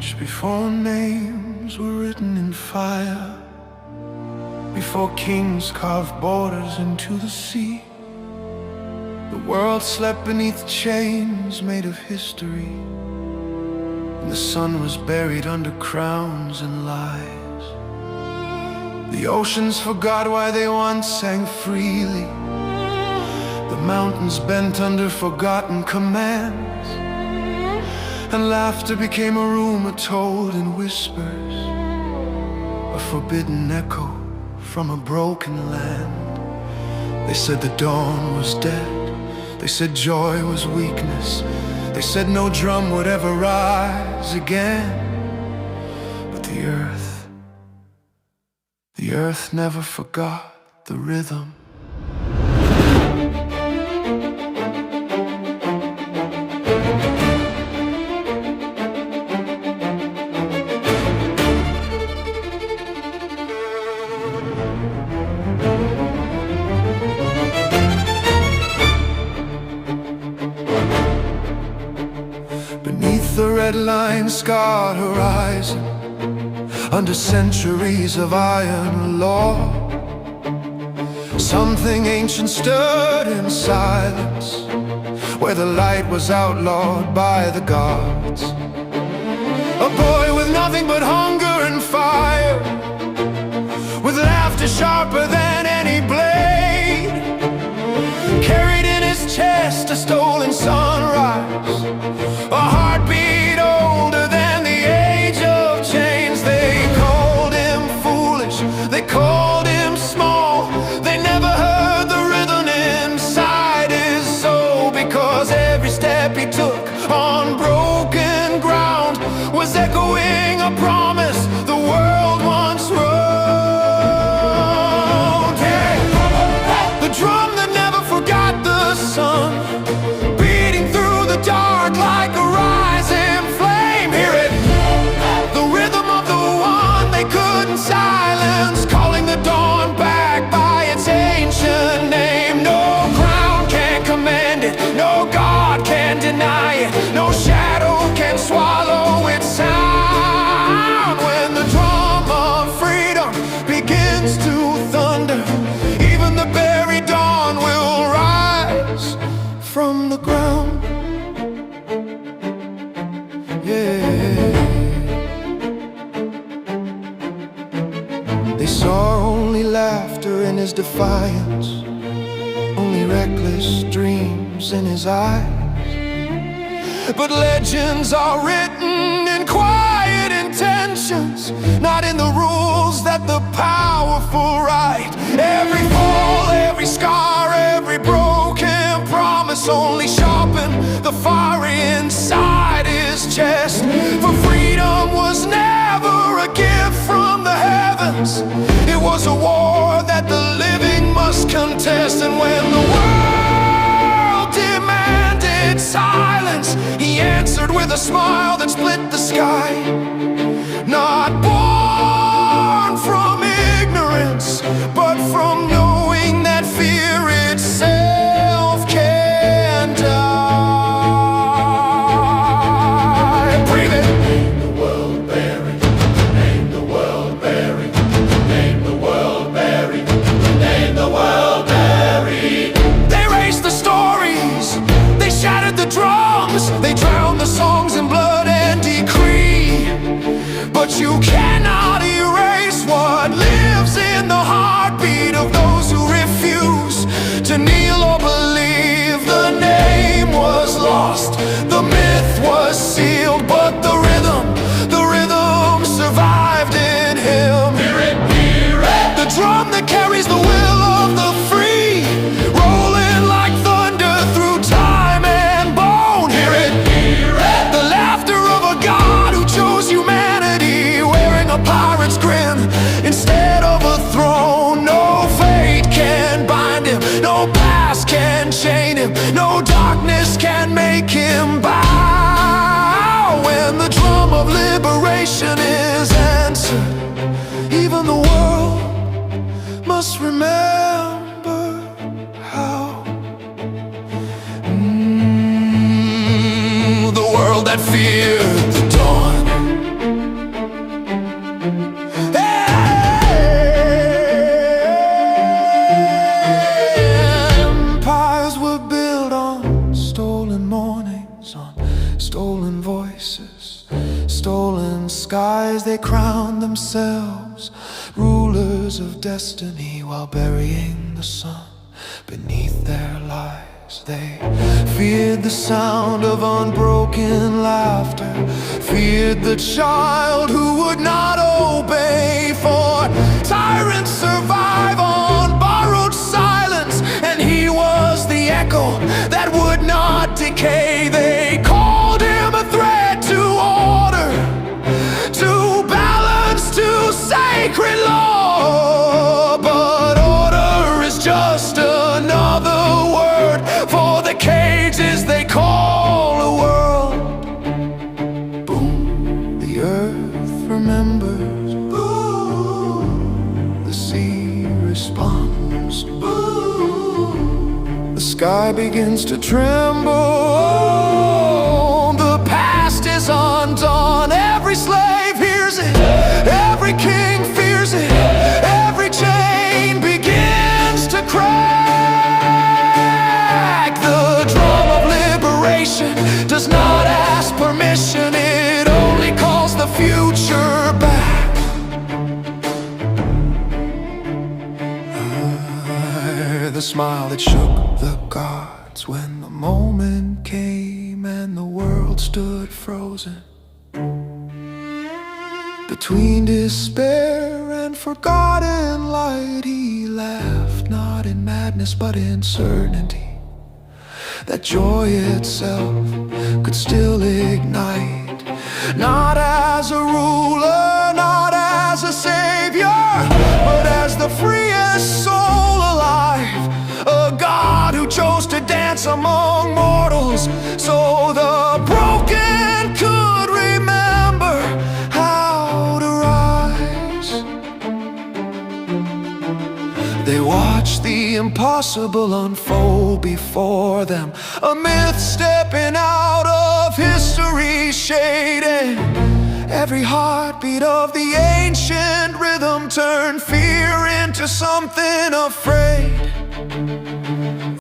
age, before names were written in fire, before kings carved borders into the sea, the world slept beneath chains made of history, and the sun was buried under crowns and lies. The oceans forgot why they once sang freely, the mountains bent under forgotten commands, and laughter became a rumor told in whispers, a forbidden echo from a broken land. They said the dawn was dead, they said joy was weakness, they said no drum would ever rise again. But the earth never forgot the rhythm. Beneath the red line scarred horizon, under centuries of iron law, something ancient stirred in silence, where the light was outlawed by the gods. A boy with nothing but hunger and fire, with laughter sharper than any blade, carried in his chest a stolen sunrise, a heartbeat older than the age of chains. They called him foolish, they called him small, they never heard the rhythm inside his soul, because every step he took on broken ground was echoing a promise the world once wrote. Yeah. The drum that never forgot the sun, beating through the dark like a rising flame. Hear it, the rhythm of the one they couldn't silence, calling the dawn back by its ancient name. No crown can command it, no God can deny it, no shadow can swallow its sound. When the drum of freedom begins to thunder, even the buried dawn will rise from the ground. Yeah. They saw only laughter in his defiance, only reckless dreams in his eyes. But legends are written in quiet intentions, not in the rules that the powerful write. Every fall, every scar, every broken promise only sharpened the fire inside his chest. For freedom was never a gift from the heavens, it was a war that the living must contest. And when the world demanded silence, he answered with a smile that split the sky. Not born from ignorance, but from knowing that fear itself can die. Breathe it. Name the world buried, name the world buried, name the world buried, name the world buried. They erased the stories, they shattered the drums, they drowned the songs in blood and decree. But you cannot erase what lives in the heartbeat of those who refuse to kneel or believe. The name was lost, the myth was sealed, but the rhythm survived in him. Hear it, hear it. The drum that carries the will of the free, rolling like thunder through time and bone. Hear it, hear it. The laughter of a God who chose humanity, wearing a pirate's grin instead of a throne. No fate can bind him, no past can chain him, no darkness can make him bow. When the drum of liberation is answered, even the world must remember how. The world that feared the dawn they crowned themselves rulers of destiny, while burying the sun beneath their lies. They feared the sound of unbroken laughter, feared the child who would not obey. For tyrants survive on borrowed silence, and he was the echo that would not decay. They called him a threat to order, to balance, to sacred law. But order is just another word for the cages they call a world. Boom, the earth remembers. Boom, the sea responds. Boom, the sky begins to tremble. Oh, the past is undone. Every slave hears it, every king fears it, every chain begins to crack. The drum of liberation does not ask permission, it only calls the future back. The smile that shook the gods when the moment came and the world stood frozen between despair and forgotten light. He laughed, not in madness but in certainty, that joy itself could still ignite. Not as a ruler, not as a savior, but as the freest soul alive. A God who chose to dance among mortals, so the broken could remember how to rise. They watched the impossible unfold before them, a myth stepping out of history's shade. And every heartbeat of the ancient rhythm turned fear into something afraid.